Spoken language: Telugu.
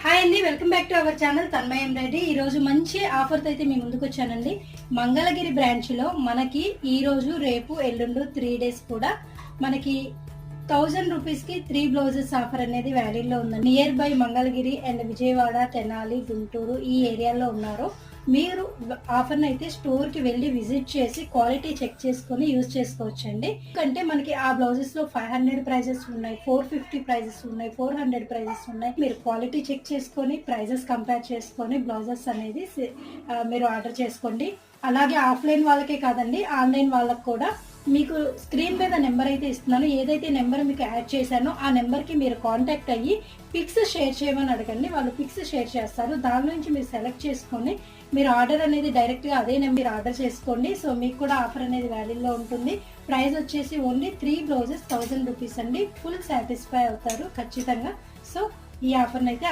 హాయ్ అండి, welcome back to our channel Tanmaya embroidery. ఈ రోజు మంచి ఆఫర్తో అయితే మీ ముందుకు వచ్చానండి. మంగళగిరి బ్రాంచ్ లో మనకి ఈ రోజు, రేపు, ఎల్లుండు 3 days కూడా మనకి 1000 రూపీస్ కి 3 బ్లౌజెస్ ఆఫర్ అనేది వ్యాలీలో ఉందండి. Near by Mangalagiri and Vijayawada, Tenali, Guntur ఈ ఏరియాలో ఉన్నారు. మీరు ఆఫర్ అయితే స్టోర్ కి వెళ్ళి విజిట్ చేసి క్వాలిటీ చెక్ చేసుకొని యూజ్ చేసుకోవచ్చండి. ఎందుకంటే మనకి ఆ బ్లౌజెస్ లో 500 ప్రైజెస్ ఉన్నాయి, 450 ప్రైజెస్ ఉన్నాయి, 400 ప్రైజెస్ ఉన్నాయి. మీరు క్వాలిటీ చెక్ చేసుకొని ప్రైజెస్ కంపేర్ చేసుకొని బ్లౌజెస్ అనేది మీరు ఆర్డర్ చేసుకోండి. అలాగే ఆఫ్లైన్ వాళ్ళకే కాదండి, ఆన్లైన్ వాళ్ళకి కూడా మీకు స్క్రీన్ మీద నెంబర్ అయితే ఇస్తున్నాను. ఏదైతే నెంబర్ మీకు యాడ్ చేశానో ఆ నెంబర్కి మీరు కాంటాక్ట్ అయ్యి పిక్స్ షేర్ చేయమని అడగండి. వాళ్ళు పిక్స్ షేర్ చేస్తారు. దాని నుంచి మీరు సెలెక్ట్ చేసుకొని మీరు ఆర్డర్ అనేది డైరెక్ట్గా అదే నెంబర్ ఆర్డర్ చేసుకోండి. సో మీకు కూడా ఆఫర్ అనేది వ్యాలీలో ఉంటుంది. ప్రైస్ వచ్చేసి ఓన్లీ 3 బ్లౌజెస్ 1000 రూపీస్ అండి. ఫుల్ సాటిస్ఫై అవుతారు ఖచ్చితంగా. సో ఈ ఆఫర్ని అయితే